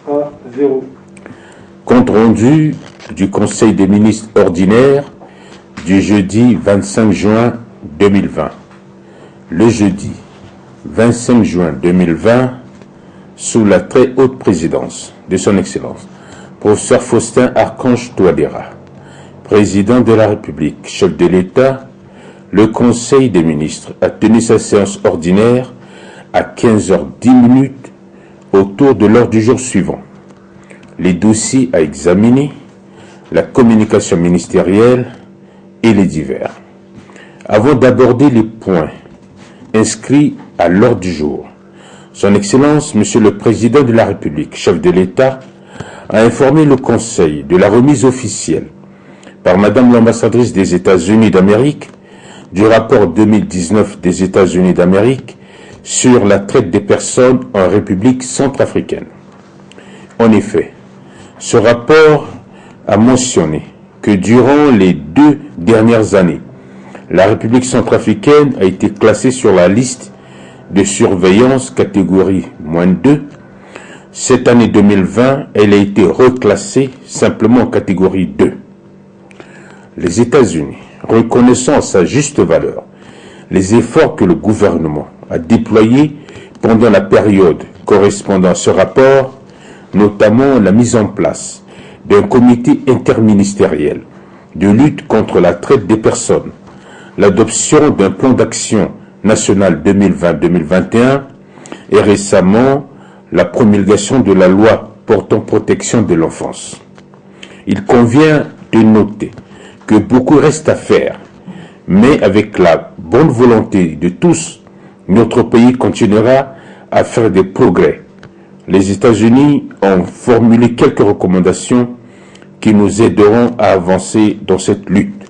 à 0. Compte rendu du Conseil des ministres ordinaire du jeudi 25 juin 2020. Le jeudi 25 juin 2020, sous la très haute présidence de son Excellence, professeur Faustin Archange Touadéra, président de la République, chef de l'État, le Conseil des ministres a tenu sa séance ordinaire à 15h10 autour de l'ordre du jour suivant. Les dossiers à examiner, la communication ministérielle et les divers. Avant d'aborder les points inscrits à l'ordre du jour, Son Excellence, Monsieur le Président de la République, chef de l'État, a informé le Conseil de la remise officielle par Madame l'ambassadrice des États-Unis d'Amérique du rapport 2019 des États-Unis d'Amérique sur la traite des personnes en République centrafricaine. En effet, ce rapport a mentionné que durant les 2 dernières années, la République centrafricaine a été classée sur la liste de surveillance catégorie -2. Cette année 2020, elle a été reclassée simplement en catégorie 2. Les États-Unis, reconnaissant à sa juste valeur les efforts que le gouvernement a déployés pendant la période correspondant à ce rapport, notamment la mise en place d'un comité interministériel de lutte contre la traite des personnes, l'adoption d'un plan d'action national 2020-2021 et récemment la promulgation de la loi portant protection de l'enfance. Il convient de noter que beaucoup reste à faire, mais avec la bonne volonté de tous, notre pays continuera à faire des progrès. Les États-Unis ont formulé quelques recommandations qui nous aideront à avancer dans cette lutte.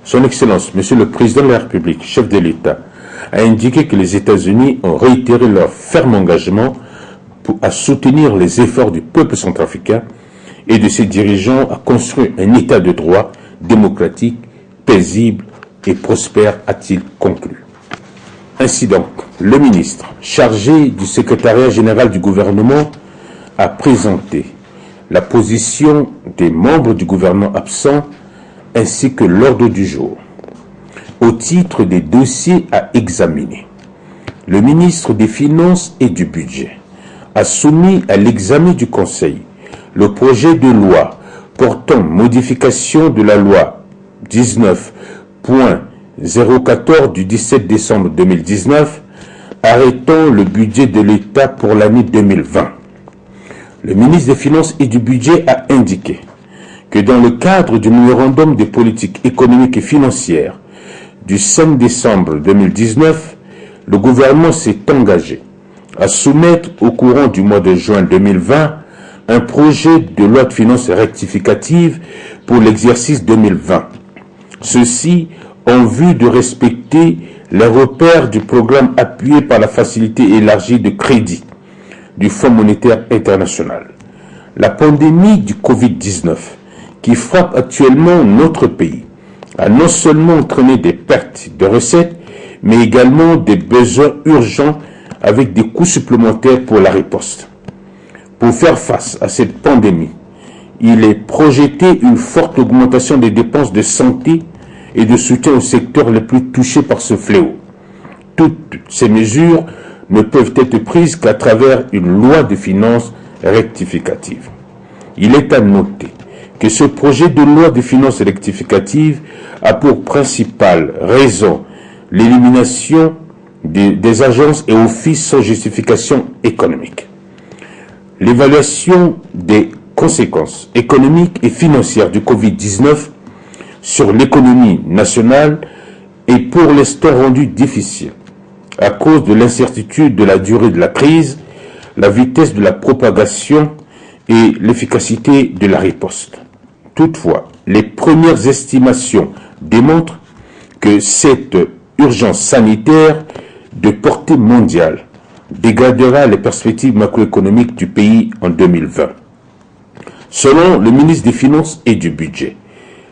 Son Excellence, Monsieur le Président de la République, chef de l'État, a indiqué que les États-Unis ont réitéré leur ferme engagement à soutenir les efforts du peuple centrafricain et de ses dirigeants à construire un État de droit démocratique, paisible et prospère, a-t-il conclu. Ainsi donc, le ministre chargé du secrétariat général du gouvernement a présenté la position des membres du gouvernement absents ainsi que l'ordre du jour. Au titre des dossiers à examiner, le ministre des Finances et du Budget a soumis à l'examen du Conseil le projet de loi portant modification de la loi 19.014 du 17 décembre 2019 arrêtant le budget de l'État pour l'année 2020. Le ministre des Finances et du Budget a indiqué que dans le cadre du mémorandum de politique économique et financière du 5 décembre 2019, le gouvernement s'est engagé à soumettre au courant du mois de juin 2020 un projet de loi de finances rectificative pour l'exercice 2020. Ceci en vue de respecter les repères du programme appuyé par la facilité élargie de crédit du Fonds monétaire international. La pandémie du Covid-19 qui frappe actuellement notre pays a non seulement entraîné des pertes de recettes, mais également des besoins urgents avec des coûts supplémentaires pour la riposte. Pour faire face à cette pandémie, il est projeté une forte augmentation des dépenses de santé et de soutien aux secteurs les plus touchés par ce fléau. Toutes ces mesures ne peuvent être prises qu'à travers une loi de finances rectificative. Il est à noter que ce projet de loi de finances rectificative a pour principale raison l'élimination des agences et offices sans justification économique. L'évaluation des conséquences économiques et financières du Covid-19 sur l'économie nationale est pour l'instant rendue difficile à cause de l'incertitude de la durée de la crise, la vitesse de la propagation et l'efficacité de la riposte. Toutefois, les premières estimations démontrent que cette urgence sanitaire de portée mondiale dégradera les perspectives macroéconomiques du pays en 2020. Selon le ministre des Finances et du Budget,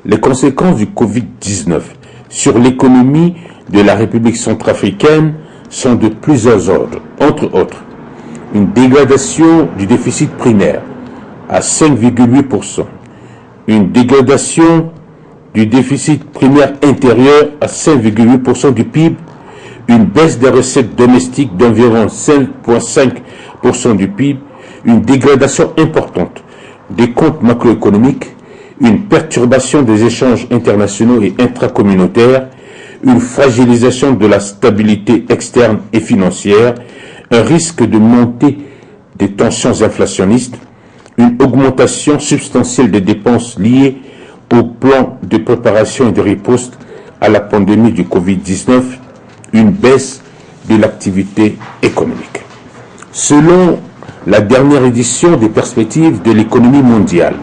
les conséquences du Covid-19 sur l'économie de la République centrafricaine sont de plusieurs ordres, entre autres une dégradation du déficit primaire à 5,8%, une dégradation du déficit primaire intérieur à 5,8% du PIB, une baisse des recettes domestiques d'environ 5,5% du PIB, une dégradation importante des comptes macroéconomiques, une perturbation des échanges internationaux et intracommunautaires, une fragilisation de la stabilité externe et financière, un risque de montée des tensions inflationnistes, une augmentation substantielle des dépenses liées au plan de préparation et de riposte à la pandémie du Covid-19, une baisse de l'activité économique. Selon la dernière édition des perspectives de l'économie mondiale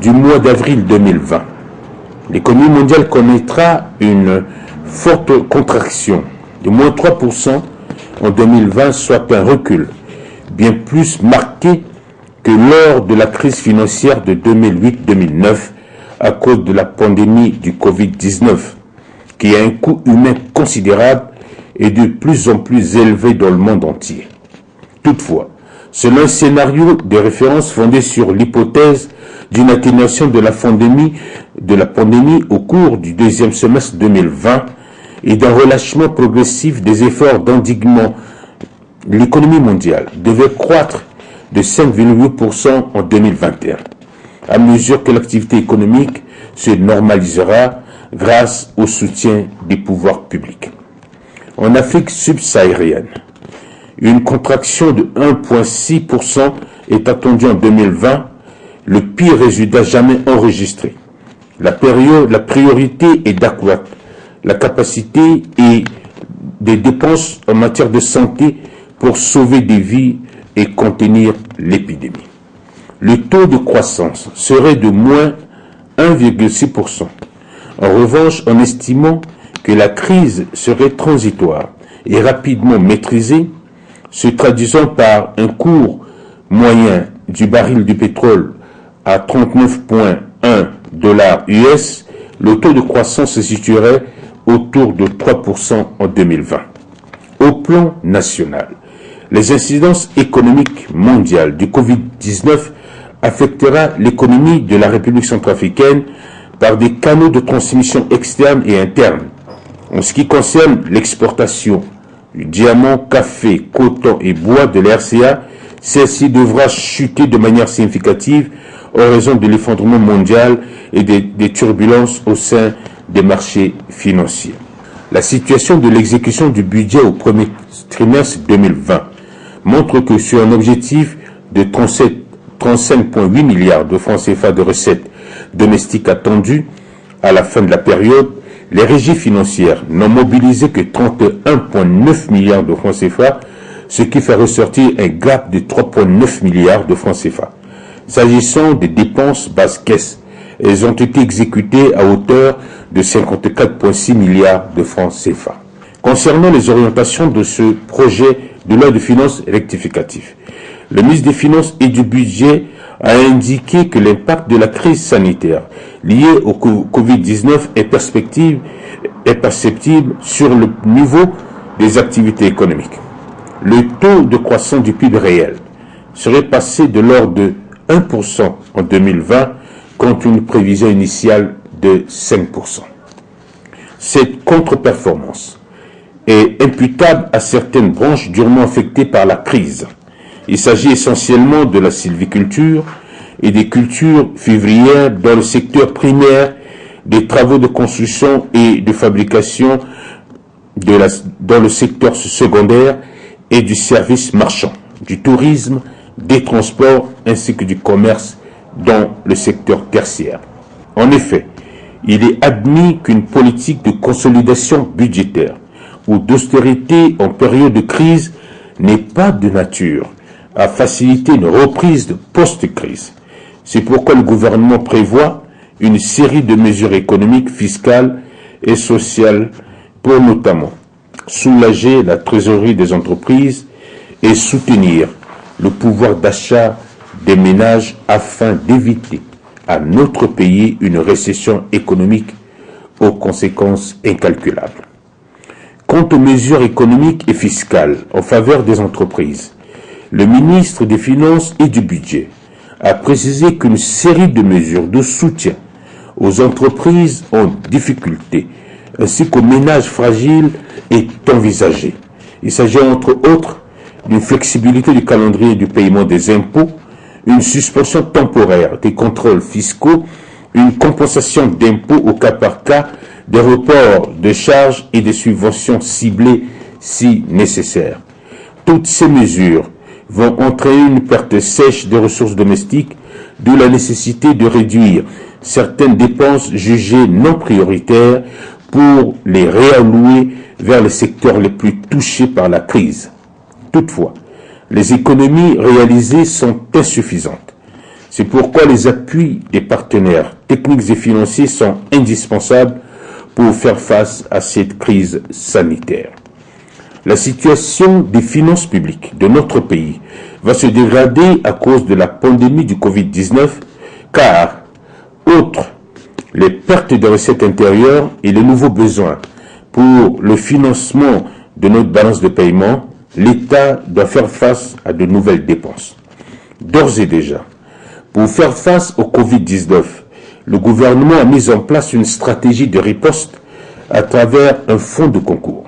du mois d'avril 2020, l'économie mondiale connaîtra une forte contraction de moins 3% en 2020, soit un recul bien plus marqué que lors de la crise financière de 2008-2009 à cause de la pandémie du Covid-19, qui a un coût humain considérable et de plus en plus élevé dans le monde entier. Toutefois, selon un scénario de référence fondé sur l'hypothèse d'une atténuation de la pandémie au cours du deuxième semestre 2020 et d'un relâchement progressif des efforts d'endiguement, l'économie mondiale devait croître de 5,8% en 2021, à mesure que l'activité économique se normalisera grâce au soutien des pouvoirs publics. En Afrique subsaharienne, une contraction de 1,6% est attendue en 2020, le pire résultat jamais enregistré. La priorité est d'accroître la capacité et des dépenses en matière de santé pour sauver des vies et contenir l'épidémie. Le taux de croissance serait de moins 1,6%. En revanche, en estimant que la crise serait transitoire et rapidement maîtrisée, se traduisant par un cours moyen du baril du pétrole à 39,1 $ US, le taux de croissance se situerait autour de 3% en 2020. Au plan national, les incidences économiques mondiales du Covid-19 affectera l'économie de la République centrafricaine par des canaux de transmission externes et internes. En ce qui concerne l'exportation du diamant, café, coton et bois de l'RCA, celle-ci devra chuter de manière significative en raison de l'effondrement mondial et des turbulences au sein des marchés financiers. La situation de l'exécution du budget au premier trimestre 2020 montre que sur un objectif de 35,8 milliards de francs CFA de recettes domestiques attendues à la fin de la période, les régies financières n'ont mobilisé que 31,9 milliards de francs CFA, ce qui fait ressortir un gap de 3,9 milliards de francs CFA. S'agissant des dépenses basse caisse, elles ont été exécutées à hauteur de 54,6 milliards de francs CFA. Concernant les orientations de ce projet de loi de finances rectificative, le ministre des Finances et du Budget a indiqué que l'impact de la crise sanitaire liée au Covid-19 est perceptible sur le niveau des activités économiques. Le taux de croissance du PIB réel serait passé de l'ordre de 1% en 2020 contre une prévision initiale de 5%. Cette contre-performance est imputable à certaines branches durement affectées par la crise. Il s'agit essentiellement de la sylviculture et des cultures vivrières dans le secteur primaire, des travaux de construction et de fabrication dans le secteur secondaire et du service marchand, du tourisme, des transports ainsi que du commerce dans le secteur tertiaire. En effet, il est admis qu'une politique de consolidation budgétaire ou d'austérité en période de crise n'est pas de nature à faciliter une reprise de post-crise. C'est pourquoi le gouvernement prévoit une série de mesures économiques, fiscales et sociales pour notamment soulager la trésorerie des entreprises et soutenir le pouvoir d'achat des ménages afin d'éviter à notre pays une récession économique aux conséquences incalculables. Quant aux mesures économiques et fiscales en faveur des entreprises, le ministre des Finances et du Budget a précisé qu'une série de mesures de soutien aux entreprises en difficulté ainsi qu'aux ménages fragiles est envisagée. Il s'agit entre autres d'une flexibilité du calendrier du paiement des impôts, une suspension temporaire des contrôles fiscaux, une compensation d'impôts au cas par cas, des reports de charges et des subventions ciblées si nécessaire. Toutes ces mesures vont entraîner une perte sèche des ressources domestiques, d'où la nécessité de réduire certaines dépenses jugées non prioritaires pour les réallouer vers les secteurs les plus touchés par la crise. Toutefois, les économies réalisées sont insuffisantes. C'est pourquoi les appuis des partenaires techniques et financiers sont indispensables pour faire face à cette crise sanitaire. La situation des finances publiques de notre pays va se dégrader à cause de la pandémie du Covid-19, car, outre les pertes de recettes intérieures et les nouveaux besoins pour le financement de notre balance de paiement, l'État doit faire face à de nouvelles dépenses. D'ores et déjà, pour faire face au Covid-19, le gouvernement a mis en place une stratégie de riposte à travers un fonds de concours.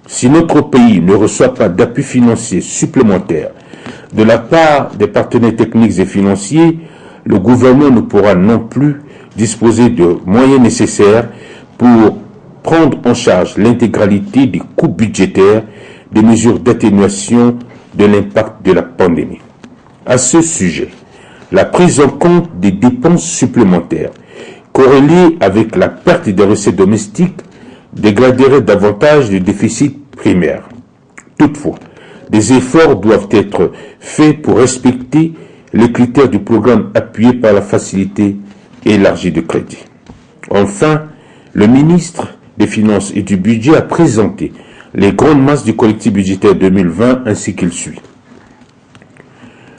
Si notre pays ne reçoit pas d'appui financier supplémentaire de la part des partenaires techniques et financiers, le gouvernement ne pourra non plus disposer de moyens nécessaires pour prendre en charge l'intégralité des coûts budgétaires des mesures d'atténuation de l'impact de la pandémie. À ce sujet, la prise en compte des dépenses supplémentaires corrélées avec la perte des recettes domestiques dégraderait davantage le déficit primaire. Toutefois, des efforts doivent être faits pour respecter les critères du programme appuyé par la facilité élargie de crédit. Enfin, le ministre des Finances et du Budget a présenté les grandes masses du collectif budgétaire 2020 ainsi qu'il suit.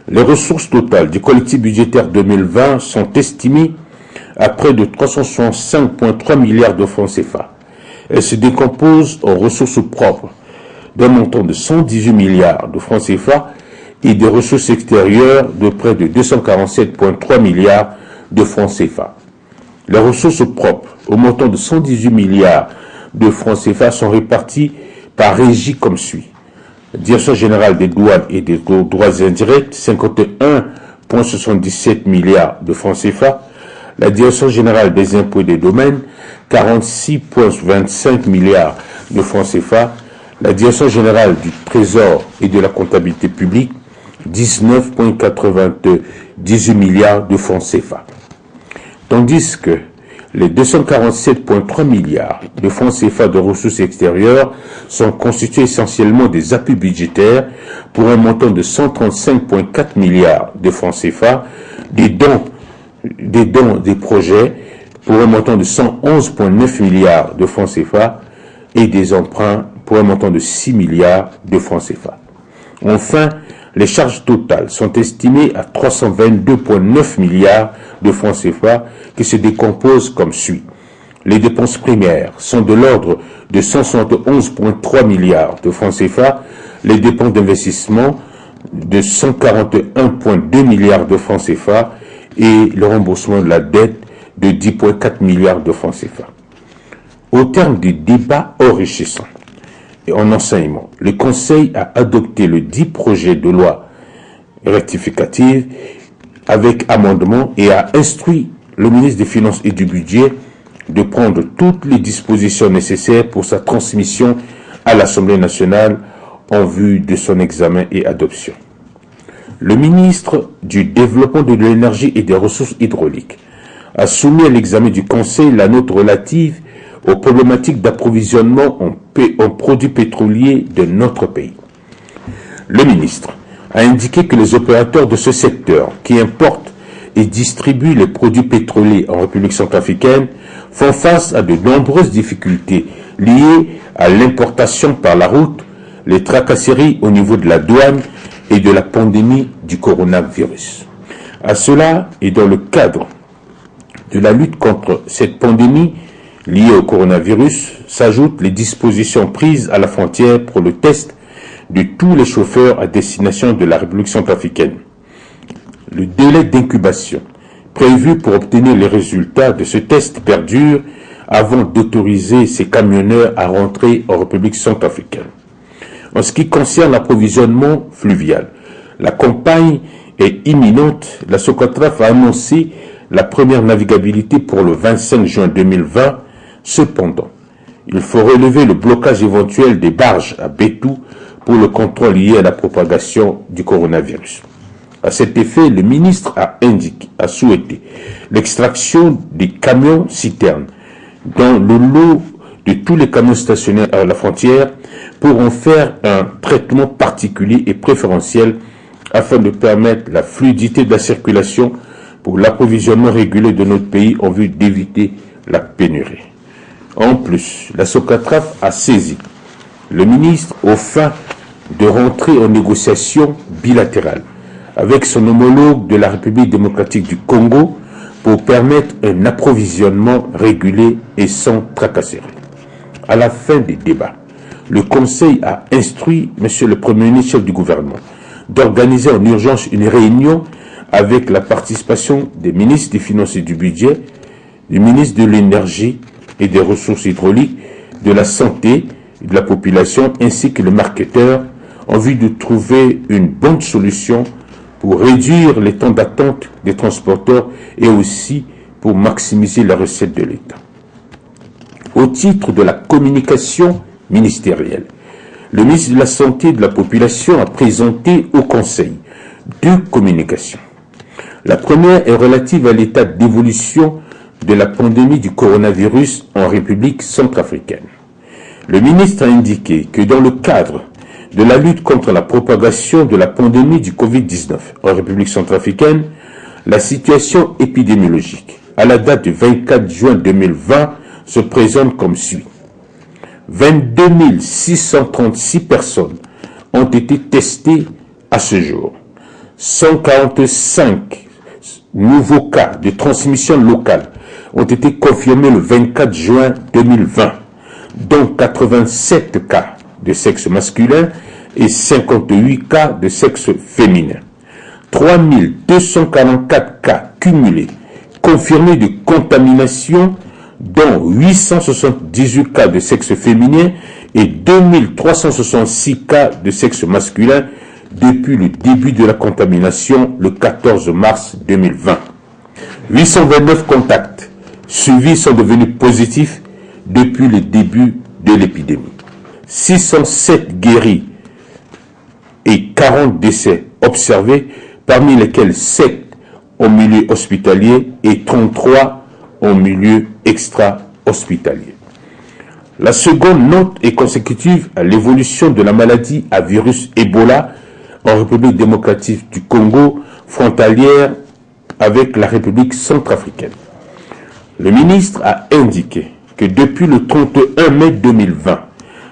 Les ressources totales du collectif budgétaire 2020 sont estimées à près de 365,3 milliards de francs CFA. Elles se décomposent en ressources propres d'un montant de 118 milliards de francs CFA et des ressources extérieures de près de 247,3 milliards de francs CFA. Les ressources propres au montant de 118 milliards de francs CFA sont réparties par régie comme suit. Direction générale des douanes et des droits indirects, 51,77 milliards de francs CFA. La Direction générale des impôts et des domaines, 46,25 milliards de francs CFA. La Direction générale du Trésor et de la comptabilité publique, 19,98 milliards de francs CFA. Tandis que les 247,3 milliards de francs CFA de ressources extérieures sont constitués essentiellement des appuis budgétaires pour un montant de 135,4 milliards de francs CFA, des dons des projets pour un montant de 111,9 milliards de francs CFA et des emprunts pour un montant de 6 milliards de francs CFA. Enfin, les charges totales sont estimées à 322,9 milliards de francs CFA qui se décomposent comme suit. Les dépenses primaires sont de l'ordre de 171,3 milliards de francs CFA, les dépenses d'investissement de 141,2 milliards de francs CFA et le remboursement de la dette de 10,4 milliards de francs CFA. Au terme du débat enrichissant et en enseignement, le Conseil a adopté le dit projet de loi rectificative avec amendement et a instruit le ministre des Finances et du Budget de prendre toutes les dispositions nécessaires pour sa transmission à l'Assemblée nationale en vue de son examen et adoption. Le ministre du Développement de l'énergie et des ressources hydrauliques a soumis à l'examen du Conseil la note relative aux problématiques d'approvisionnement en produits pétroliers de notre pays. Le ministre a indiqué que les opérateurs de ce secteur qui importent et distribuent les produits pétroliers en République centrafricaine font face à de nombreuses difficultés liées à l'importation par la route, les tracasseries au niveau de la douane et de la pandémie du coronavirus. À cela, et dans le cadre de la lutte contre cette pandémie liée au coronavirus, s'ajoutent les dispositions prises à la frontière pour le test de tous les chauffeurs à destination de la République centrafricaine. Le délai d'incubation prévu pour obtenir les résultats de ce test perdure avant d'autoriser ces camionneurs à rentrer en République centrafricaine. En ce qui concerne l'approvisionnement fluvial, la campagne est imminente. La Socotraf a annoncé la première navigabilité pour le 25 juin 2020. Cependant, il faut relever le blocage éventuel des barges à Bétou pour le contrôle lié à la propagation du coronavirus. À cet effet, le ministre a souhaité l'extraction des camions citernes dans le lot de tous les camions stationnés à la frontière pour en faire un traitement particulier et préférentiel afin de permettre la fluidité de la circulation pour l'approvisionnement régulier de notre pays en vue d'éviter la pénurie. En plus, la Socotraf a saisi le ministre aux fins de rentrer en négociation bilatérale avec son homologue de la République démocratique du Congo pour permettre un approvisionnement régulier et sans tracasserie. À la fin des débats, le Conseil a instruit M. le Premier ministre, chef du gouvernement, d'organiser en urgence une réunion avec la participation des ministres des Finances et du Budget, du ministre de l'Énergie et des Ressources hydrauliques, de la Santé et de la Population, ainsi que le marketeur, en vue de trouver une bonne solution pour réduire les temps d'attente des transporteurs et aussi pour maximiser la recette de l'État. Au titre de la communication ministérielle, le ministre de la Santé et de la Population a présenté au Conseil deux communications. La première est relative à l'état d'évolution de la pandémie du coronavirus en République centrafricaine. Le ministre a indiqué que dans le cadre de la lutte contre la propagation de la pandémie du Covid-19 en République centrafricaine, la situation épidémiologique à la date du 24 juin 2020 se présente comme suit. 22 636 personnes ont été testées à ce jour. 145 nouveaux cas de transmission locale ont été confirmés le 24 juin 2020, dont 87 cas de sexe masculin et 58 cas de sexe féminin. 3244 cas cumulés confirmés de contamination, dont 878 cas de sexe féminin et 2366 cas de sexe masculin depuis le début de la contamination le 14 mars 2020. 829 contacts suivis sont devenus positifs depuis le début de l'épidémie. 607 guéris et 40 décès observés, parmi lesquels 7 au milieu hospitalier et 33 au milieu extra-hospitalier. La seconde note est consécutive à l'évolution de la maladie à virus Ebola en République démocratique du Congo, frontalière avec la République centrafricaine. Le ministre a indiqué que depuis le 31 mai 2020,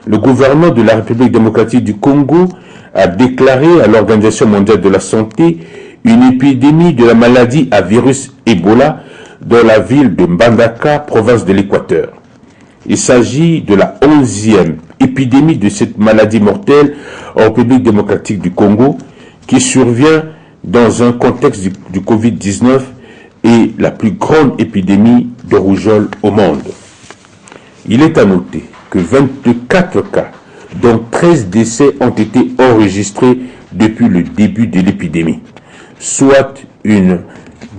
le gouvernement de la République démocratique du Congo a déclaré à l'Organisation mondiale de la santé une épidémie de la maladie à virus Ebola dans la ville de Mbandaka, province de l'Équateur. Il s'agit de la 11e épidémie de cette maladie mortelle en République démocratique du Congo qui survient dans un contexte du Covid-19 et la plus grande épidémie de rougeole au monde. Il est à noter que 24 cas, dont 13 décès, ont été enregistrés depuis le début de l'épidémie, soit une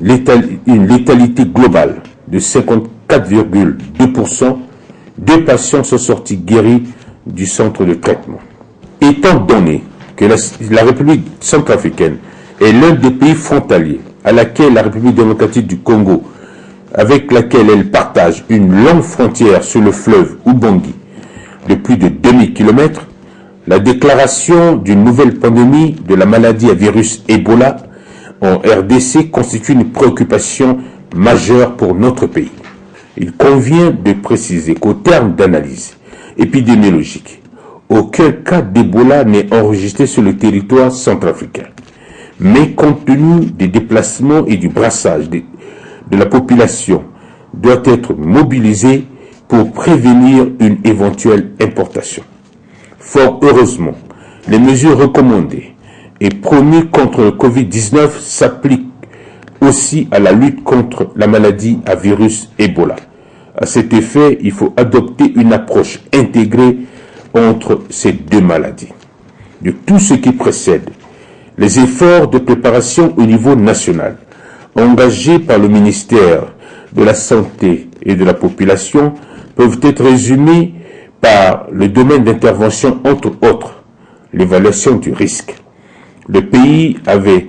létalité globale de 54,2%. 2 patients sont sortis guéris du centre de traitement. Étant donné que la République centrafricaine est l'un des pays frontaliers à laquelle la République démocratique du Congo, avec laquelle elle partage une longue frontière sur le fleuve Ubangi de plus de 2000 km, la déclaration d'une nouvelle pandémie de la maladie à virus Ebola en RDC constitue une préoccupation majeure pour notre pays. Il convient de préciser qu'au terme d'analyse épidémiologique, aucun cas d'Ebola n'est enregistré sur le territoire centrafricain. Mais compte tenu des déplacements et du brassage de la population, doit être mobilisé pour prévenir une éventuelle importation. Fort heureusement, Les mesures recommandées et promues contre le Covid-19 s'appliquent aussi à la lutte contre la maladie à virus Ebola. À cet effet, il faut adopter une approche intégrée entre ces deux maladies. De tout ce qui précède, les efforts de préparation au niveau national, engagés par le ministère de la Santé et de la Population, peuvent être résumés par le domaine d'intervention, entre autres, l'évaluation du risque. Le pays avait,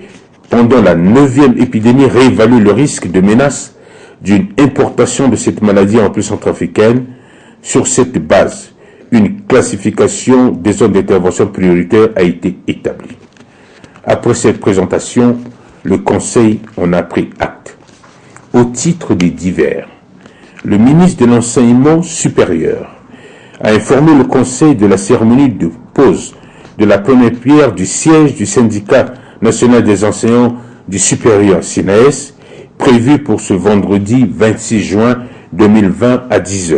pendant la 9e épidémie, réévalué le risque de menace d'une importation de cette maladie en République centrafricaine. Sur cette base, une classification des zones d'intervention prioritaire a été établie. Après cette présentation, le Conseil en a pris acte. Au titre des divers, le ministre de l'Enseignement supérieur a informé le Conseil de la cérémonie de pose de la première pierre du siège du syndicat national des enseignants du supérieur SINAES, prévu pour ce vendredi 26 juin 2020 à 10 h.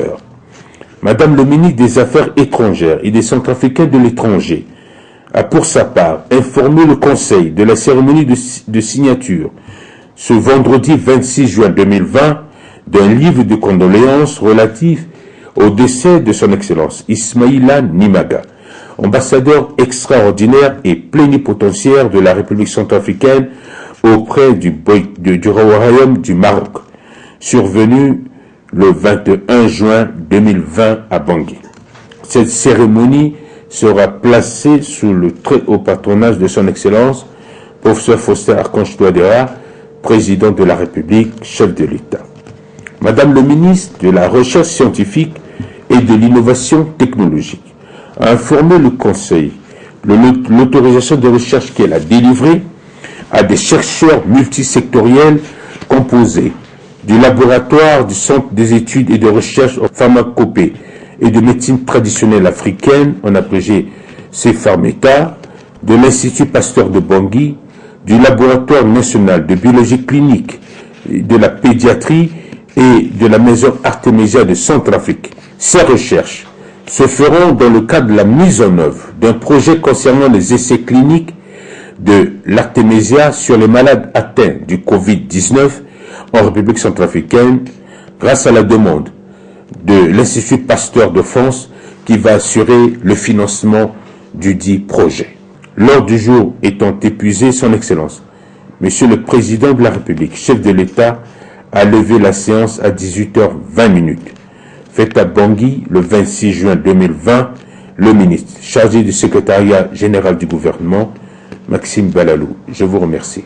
Madame le ministre des Affaires étrangères et des Centrafricains de l'étranger a pour sa part informé le Conseil de la cérémonie de signature ce vendredi 26 juin 2020 d'un livre de condoléances relatif au décès de son Excellence Ismaïla Nimaga, ambassadeur extraordinaire et plénipotentiaire de la République centrafricaine auprès du Royaume du Maroc, survenu le 21 juin 2020 à Bangui. Cette cérémonie sera placée sous le très haut patronage de son Excellence, professeur Faustin Archange Touadéra, président de la République, chef de l'État. Madame le ministre de la Recherche scientifique et de l'innovation technologique a informé le Conseil de l'autorisation de recherche qu'elle a délivrée à des chercheurs multisectoriels composés du laboratoire du Centre des études et de recherche en pharmacopée et de médecine traditionnelle africaine, en abrégé CEPHARMETA, de l'Institut Pasteur de Bangui, du laboratoire national de biologie clinique, de la pédiatrie et de la maison Artemisia de Centrafrique. Ces recherches se feront dans le cadre de la mise en œuvre d'un projet concernant les essais cliniques de l'Artemisia sur les malades atteints du Covid-19 en République centrafricaine, grâce à la demande de l'Institut Pasteur de France qui va assurer le financement du dit projet. L'ordre du jour étant épuisé, son Excellence, Monsieur le Président de la République, chef de l'État, a levé la séance à 18h20. Faite à Bangui le 26 juin 2020, le ministre chargé du secrétariat général du gouvernement, Maxime Balalou. Je vous remercie.